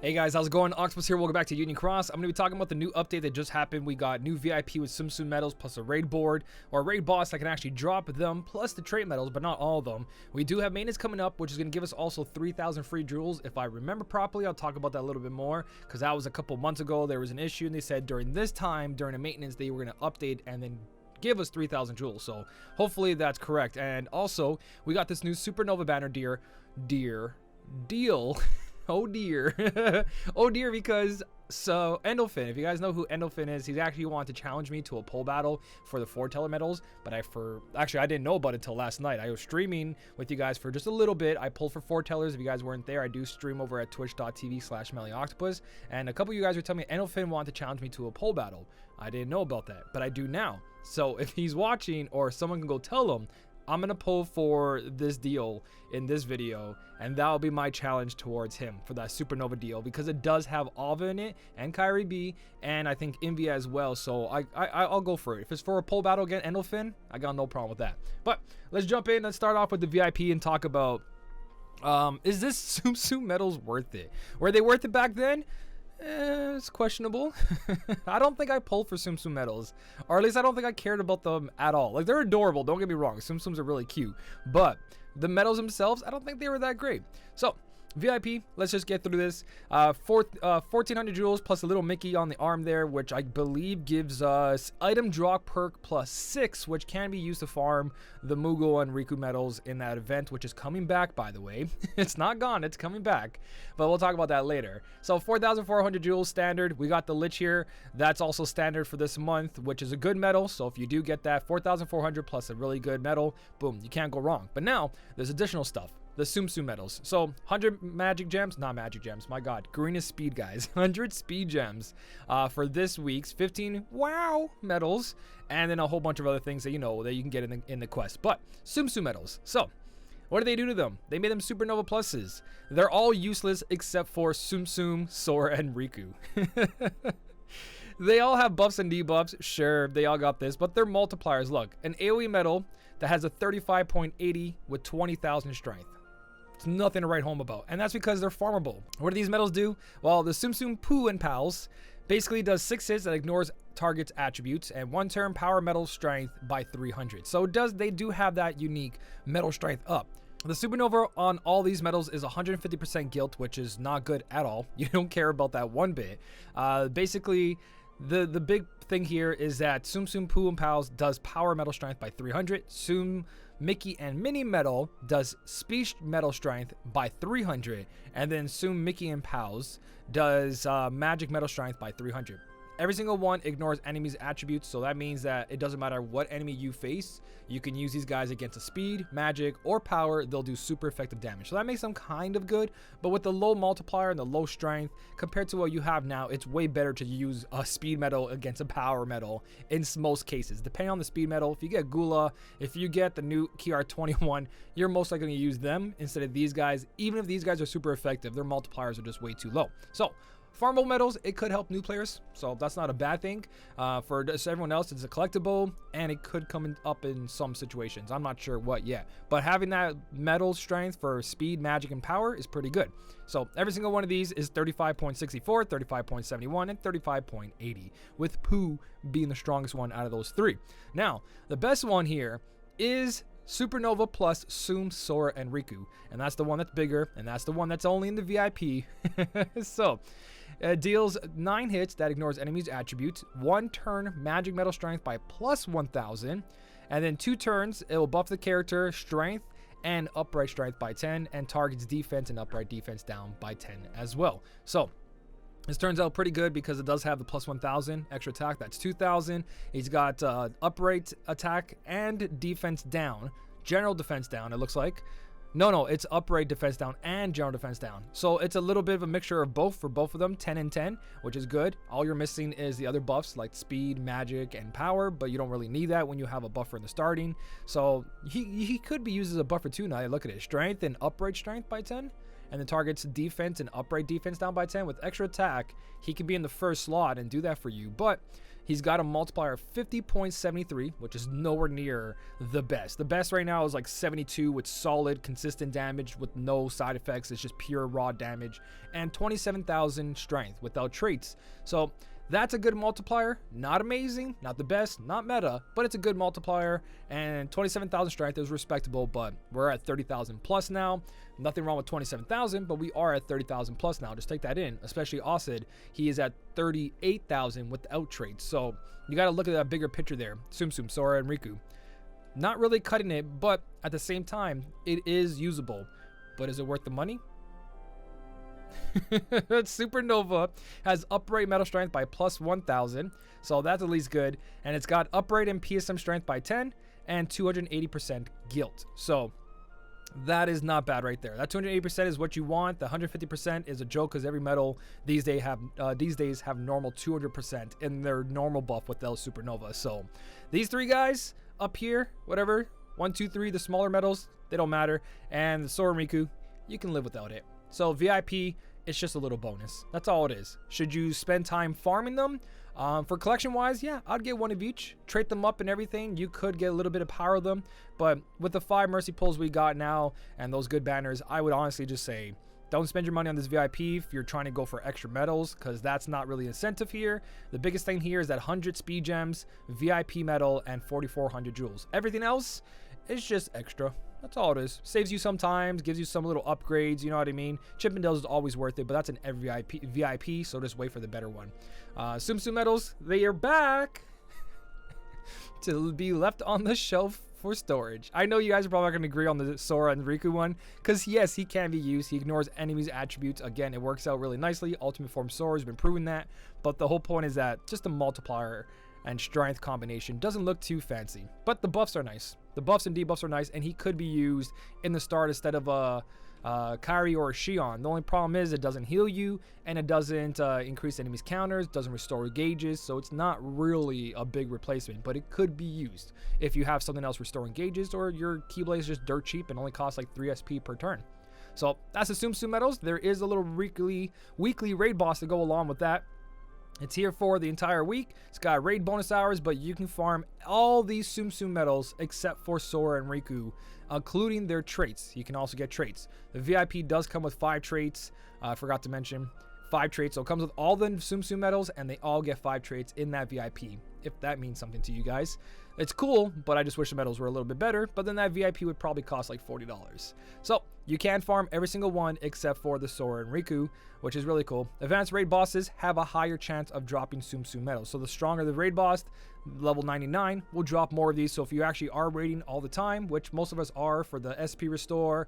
Hey guys, how's it going? Octopus here. Welcome back to Union Cross. I'm going to be talking about the new update that just happened. We got new VIP with Tsum Tsum medals plus a raid board or a raid boss that can actually drop them plus the trait medals, but not all of them. We do have maintenance coming up, which is going to give us also 3,000 free jewels. If I remember properly, I'll talk about that a little bit more because that was a couple months ago. There was an issue and they said during this time, during the maintenance, they were going to update and then give us 3,000 jewels. So hopefully that's correct. And also, we got this new Supernova banner deal. Oh dear. Oh dear, because so Endophin, if you guys know who Endophin is, he's actually wanted to challenge me to a pole battle for the foreteller medals, but actually I didn't know about it till last night. I was streaming with you guys for just a little bit. I pulled for foretellers. If you guys weren't there, I do stream over at twitch.tv/SmellyOctopus, and a couple of you guys were telling me Endophin wanted to challenge me to a pole battle. I didn't know about that, but I do now. So if he's watching or someone can go tell him, I'm going to pull for this deal in this video, and that'll be my challenge towards him for that Supernova deal, because it does have Ava in it, and Kyrie B, and I think Invia as well, so I'll go for it. If it's for a pole battle against Endophin, I got no problem with that. But let's jump in. Let's start off with the VIP and talk about, is this Tsum Tsum medals worth it? Were they worth it back then? It's questionable. I don't think I pulled for Tsum Tsum medals, or at least I don't think I cared about them at all. Like, they're adorable, don't get me wrong. Tsum Tsums are really cute, but the medals themselves, I don't think they were that great. So VIP, let's just get through this. 1,400 jewels plus a little Mickey on the arm there, which I believe gives us item drop perk plus 6, which can be used to farm the Mugo and Riku medals in that event, which is coming back, by the way. It's not gone, it's coming back, but we'll talk about that later. So 4,400 jewels standard. We got the Lich here. That's also standard for this month, which is a good medal. So if you do get that 4,400 plus a really good medal, boom, you can't go wrong. But now there's additional stuff. The Tsum Tsum medals. So 100 magic gems, not magic gems, my god, greenest speed, guys. 100 speed gems for this week's 15 wow medals, and then a whole bunch of other things that you know that you can get in the quest. But Tsum Tsum medals. So what do they do to them? They made them Supernova pluses. They're all useless except for Tsum Tsum, Sora, and Riku. They all have buffs and debuffs. Sure, they all got this, but they're multipliers. Look, an AoE medal that has a 35.80 with 20,000 strength. It's nothing to write home about, and that's because they're farmable. What do these medals do? Well, the Tsum Tsum Poo and Pals basically does 6 hits that ignores target's attributes, and 1 turn power metal strength by 300. So they do have that unique metal strength up. The Supernova on all these medals is 150% guilt, which is not good at all. You don't care about that one bit. Basically, the big thing here is that Tsum Tsum Poo and Pals does power metal strength by 300. Tsum Mickey and Mini Metal does speech metal strength by 300, and then Tsum Mickey and Pals does magic metal strength by 300. Every single one ignores enemies' attributes, so that means that it doesn't matter what enemy you face, you can use these guys against a speed, magic, or power. They'll do super effective damage. So that makes them kind of good, but with the low multiplier and the low strength, compared to what you have now, it's way better to use a speed metal against a power metal in most cases. Depending on the speed metal, if you get Gula, if you get the new KR21, you're most likely going to use them instead of these guys. Even if these guys are super effective, their multipliers are just way too low. So farmable medals, it could help new players, so that's not a bad thing. For everyone else, it's a collectible, and it could come up in some situations. I'm not sure what yet, but having that metal strength for speed, magic, and power is pretty good. So every single one of these is 35.64, 35.71, and 35.80, with Pooh being the strongest one out of those 3. Now, the best one here is Supernova plus Tsum, Sora, and Riku, and that's the one that's bigger, and that's the one that's only in the VIP. So deals 9 hits that ignores enemies' attributes, 1 turn magic metal strength by plus 1,000, and then 2 turns it will buff the character strength and upright strength by 10, and targets defense and upright defense down by 10 as well. So this turns out pretty good because it does have the plus 1,000 extra attack. That's 2,000. He's got upright attack and defense down. General defense down, it looks like. No, it's upright defense down and general defense down. So it's a little bit of a mixture of both for both of them, 10 and 10, which is good. All you're missing is the other buffs like speed, magic, and power, but you don't really need that when you have a buffer in the starting. So he could be used as a buffer too now. Look at it, strength and upright strength by 10. and the target's defense and upright defense down by 10 with extra attack, he can be in the first slot and do that for you. But he's got a multiplier of 50.73, which is nowhere near the best. The best right now is like 72 with solid, consistent damage with no side effects. It's just pure raw damage, and 27,000 strength without traits. So that's a good multiplier. Not amazing, not the best, not meta, but it's a good multiplier. And 27,000 strength is respectable, but we're at 30,000 plus now. Nothing wrong with 27,000, but we are at 30,000 plus now. Just take that in, especially Autie. He is at 38,000 without traits. So you got to look at that bigger picture there. Tsum Tsum, Sora, and Riku. Not really cutting it, but at the same time, it is usable. But is it worth the money? Supernova has upright metal strength by plus 1,000, so that's at least good. And it's got upright and PSM strength by 10 and 280% guilt. So that is not bad right there. That 280% is what you want. The 150% is a joke because every metal these days have normal 200% in their normal buff with El Supernova. So these three guys up here, whatever, 1, 2, 3, the smaller metals, they don't matter. And the Sora and Riku, you can live without it. So VIP, it's just a little bonus. That's all it is. Should you spend time farming them? For collection wise, yeah, I'd get one of each. Trade them up and everything. You could get a little bit of power of them. But with the 5 mercy pulls we got now and those good banners, I would honestly just say, don't spend your money on this VIP if you're trying to go for extra medals, because that's not really incentive here. The biggest thing here is that 100 speed gems, VIP medal, and 4,400 jewels. Everything else is just extra. That's all it is. Saves you some time, gives you some little upgrades, you know what I mean? Chippendales is always worth it, but that's an every VIP, so just wait for the better one. Tsum Tsum medals, they are back to be left on the shelf for storage. I know you guys are probably not going to agree on the Sora and Riku one, because yes, he can be used. He ignores enemies' attributes. Again, it works out really nicely. Ultimate Form Sora has been proving that, but the whole point is that just a multiplier and strength combination doesn't look too fancy, but the buffs are nice. The buffs and debuffs are nice, and he could be used in the start instead of a Kairi or a Xion. The only problem is it doesn't heal you, and it doesn't increase enemies' counters, doesn't restore gauges, so it's not really a big replacement, but it could be used if you have something else restoring gauges, or your Keyblade is just dirt cheap and only costs like 3 SP per turn. So that's the Tsum Tsum medals. There is a little weekly raid boss to go along with that. It's here for the entire week. It's got raid bonus hours, but you can farm all these Tsum Tsum medals except for Sora and Riku, including their traits. You can also get traits. The VIP does come with 5 traits. I forgot to mention 5 traits. So it comes with all the Tsum Tsum medals, and they all get 5 traits in that VIP, if that means something to you guys. It's cool, but I just wish the medals were a little bit better. But then that VIP would probably cost like $40. So you can farm every single one except for the Sora and Riku, which is really cool. Advanced raid bosses have a higher chance of dropping Tsum Tsum medals. So the stronger the raid boss, level 99, will drop more of these. So if you actually are raiding all the time, which most of us are for the SP restore,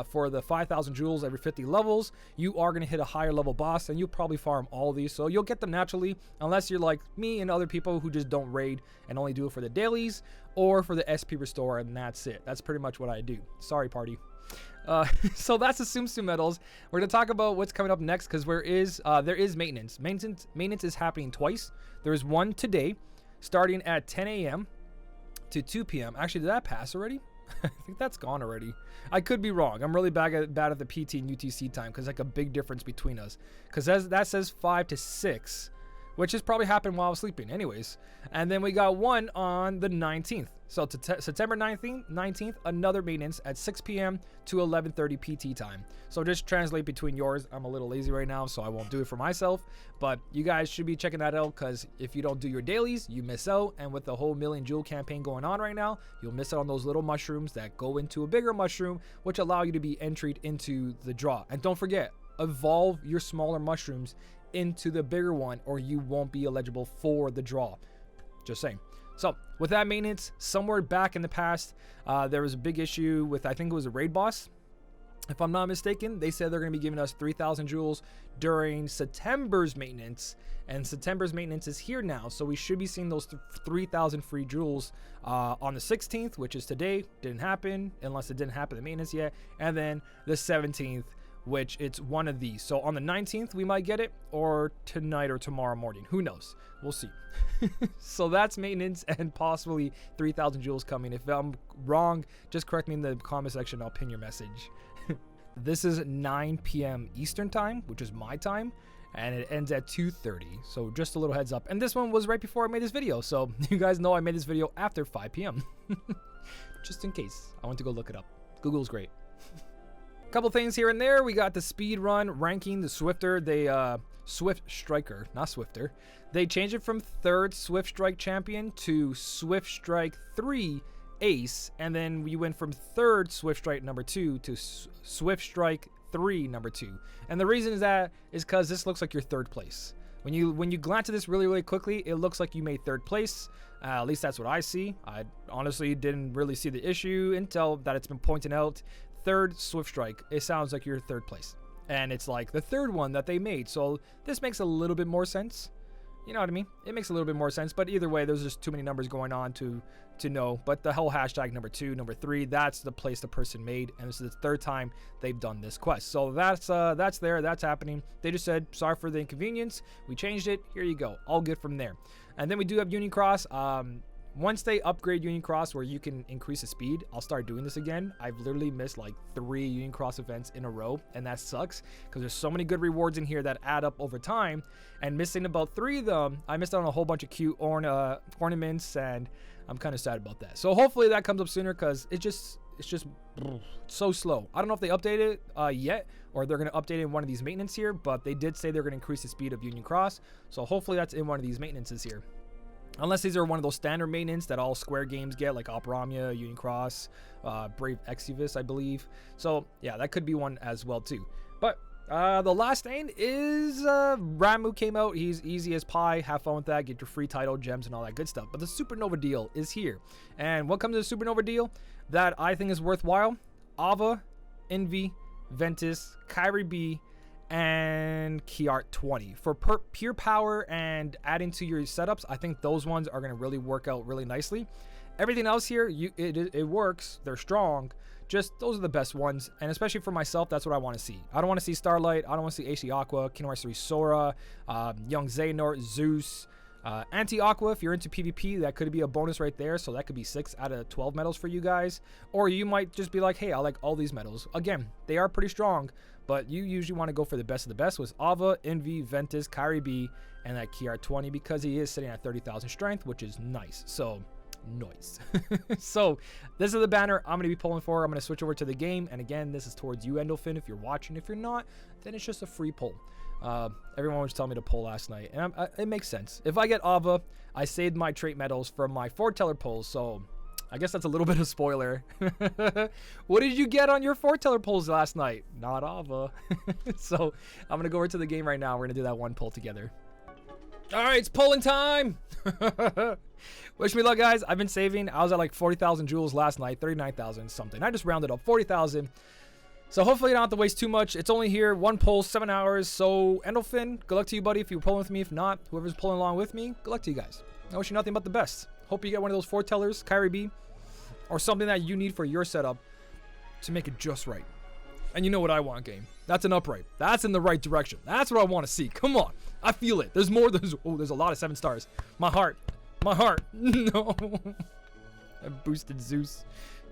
for the 5,000 jewels every 50 levels, you are going to hit a higher level boss, and you'll probably farm all of these. So you'll get them naturally, unless you're like me and other people who just don't raid and only do it for the dailies or for the SP restore, and that's it. That's pretty much what I do. Sorry, party. So that's the Tsum Tsum medals. We're going to talk about what's coming up next, because there is maintenance. Maintenance is happening twice. There is one today, starting at 10 a.m. to 2 p.m. Actually, did that pass already? I think that's gone already. I could be wrong. I'm really bad at the PT and UTC time, because like a big difference between us. Because that says 5 to 6, which has probably happened while I was sleeping anyways. And then we got one on the 19th. So to September 19th, another maintenance at 6 p.m. to 11:30 PT time. So just translate between yours. I'm a little lazy right now, so I won't do it for myself. But you guys should be checking that out, because if you don't do your dailies, you miss out. And with the whole million jewel campaign going on right now, you'll miss out on those little mushrooms that go into a bigger mushroom, which allow you to be entered into the draw. And don't forget, evolve your smaller mushrooms into the bigger one, or you won't be eligible for the draw. Just saying. So with that maintenance, somewhere back in the past, there was a big issue with, I think it was a raid boss. If I'm not mistaken, they said they're going to be giving us 3,000 jewels during September's maintenance, and September's maintenance is here now. So we should be seeing those 3,000 free jewels on the 16th, which is today. Didn't happen, unless it didn't happen the maintenance yet. And then the 17th, which it's one of these. So on the 19th, we might get it, or tonight or tomorrow morning. Who knows? We'll see. So that's maintenance and possibly 3,000 jewels coming. If I'm wrong, just correct me in the comment section. I'll pin your message. This is 9 p.m. Eastern time, which is my time, and it ends at 2:30. So just a little heads up. And this one was right before I made this video, so you guys know I made this video after 5 p.m. Just in case. I went to go look it up. Google's great. Couple things here and there. We got the speed run ranking, the Swifter. Swift Striker, not Swifter. They changed it from 3rd Swift Strike champion to Swift Strike 3 ace, and then we went from 3rd Swift Strike number 2 to Swift Strike 3 number 2. And the reason is that is because this looks like your 3rd place. When you glance at this really quickly, it looks like you made 3rd place. At least that's what I see. I honestly didn't really see the issue until that it's been pointed out. 3rd Swift Strike, it sounds like you're 3rd place. And it's like the 3rd one that they made. So this makes a little bit more sense. You know what I mean? It makes a little bit more sense. But either way, there's just too many numbers going on to know. But the whole hashtag number 2, number 3, that's the place the person made. And this is the 3rd time they've done this quest. So that's there. That's happening. They just said, sorry for the inconvenience. We changed it. Here you go. All good from there. And then we do have Union Cross. Once they upgrade Union Cross where you can increase the speed, I'll start doing this again. I've literally missed like 3 Union Cross events in a row, and that sucks because there's so many good rewards in here that add up over time, and missing about 3 of them, I missed out on a whole bunch of cute ornaments, and I'm kind of sad about that. So hopefully that comes up sooner because it's just so slow. I don't know if they updated it yet, or they're going to update it in one of these maintenance here, but they did say they're going to increase the speed of Union Cross, so hopefully that's in one of these maintenances here. Unless these are one of those standard maintenance that all Square games get, like Operamia, Union Cross, Brave Exvius, I believe. So, yeah, that could be one as well, too. But the last thing is Ramu came out. He's easy as pie. Have fun with that. Get your free title, gems, and all that good stuff. But the Supernova deal is here. And what comes to the Supernova deal that I think is worthwhile? Ava, Envy, Ventus, Kyrie B, and Kiart 20 for pure power and adding to your setups. I think those ones are going to really work out really nicely. Everything else here, it works. They're strong. Just those are the best ones, and especially for myself, that's what I want to see. I don't want to see Starlight. I don't want to see AC Aqua, Kingdom Hearts 3 Sora, Young Xehanort, Zeus, Anti-Aqua. If you're into PvP, that could be a bonus right there. So that could be 6 out of 12 medals for you guys. Or you might just be like, hey, I like all these medals. Again, they are pretty strong, but you usually want to go for the best of the best with Ava, Envy, Ventus, Kyrie B, and that Kiart 20 because he is sitting at 30,000 strength, which is nice. So, nice. So, this is the banner I'm going to be pulling for. I'm going to switch over to the game. And again, this is towards you, Endophin, if you're watching. If you're not, then it's just a free pull. Everyone was telling me to pull last night, and it makes sense. If I get Ava, I saved my trait medals for my foreteller pulls, so I guess that's a little bit of spoiler. What did you get on your foreteller pulls last night? Not Ava. So I'm gonna go over to the game right now. We're gonna do that one pull together. All right, it's pulling time. Wish me luck, guys. I've been saving. I was at like 40,000 jewels last night, 39,000 something. I just rounded up 40,000. So hopefully you don't have to waste too much. It's only here, one pull, 7 hours. So Endophin, good luck to you, buddy, if you're pulling with me. If not, whoever's pulling along with me, good luck to you guys. I wish you nothing but the best. Hope you get one of those foretellers, Kyrie B, or something that you need for your setup to make it just right. And you know what I want, game. That's an upright. That's in the right direction. That's what I want to see. Come on. I feel it. There's more. There's a lot of 7 stars. My heart. My heart. No. I boosted Zeus.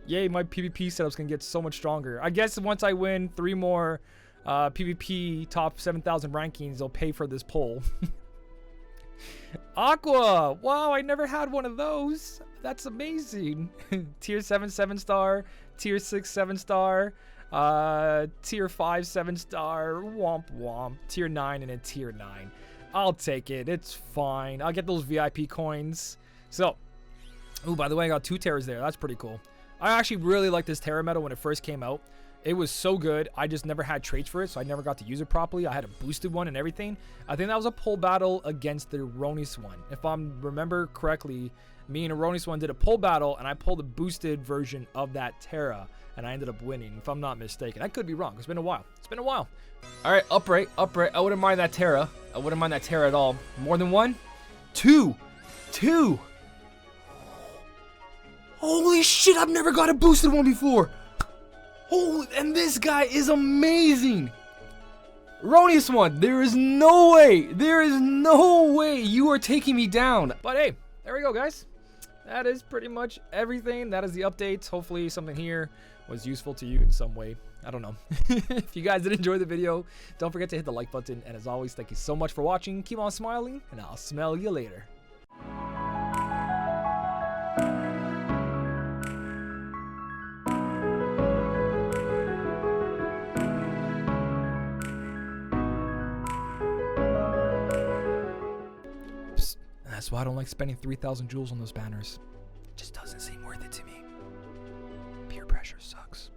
Yay, my PvP setup's gonna get so much stronger. I guess once I win 3 more PvP top 7,000 rankings, they'll pay for this pull. Aqua! Wow, I never had one of those. That's amazing. Tier 7, 7-star. Tier 6, 7-star. Tier 5, 7-star. Womp womp. Tier 9 and a Tier 9. I'll take it. It's fine. I'll get those VIP coins. So, oh, by the way, I got 2 Terras there. That's pretty cool. I actually really liked this Terra medal when it first came out. It was so good. I just never had traits for it, so I never got to use it properly. I had a boosted one and everything. I think that was a pull battle against the Erroneous one. If I remember correctly, me and Erroneous one did a pull battle, and I pulled a boosted version of that Terra, and I ended up winning, if I'm not mistaken. I could be wrong. It's been a while. It's been a while. All right, upright. I wouldn't mind that Terra. I wouldn't mind that Terra at all. More than 1? 2. Holy shit, I've never got a boosted one before. Holy, and this guy is amazing. Erroneous one, there is no way you are taking me down. But hey, there we go, guys. That is pretty much everything. That is the updates. Hopefully something here was useful to you in some way. I don't know. If you guys did enjoy the video, don't forget to hit the like button. And as always, thank you so much for watching. Keep on smiling, and I'll smell you later. Psst. That's why I don't like spending 3,000 jewels on those banners. It just doesn't seem worth it to me. Peer pressure sucks.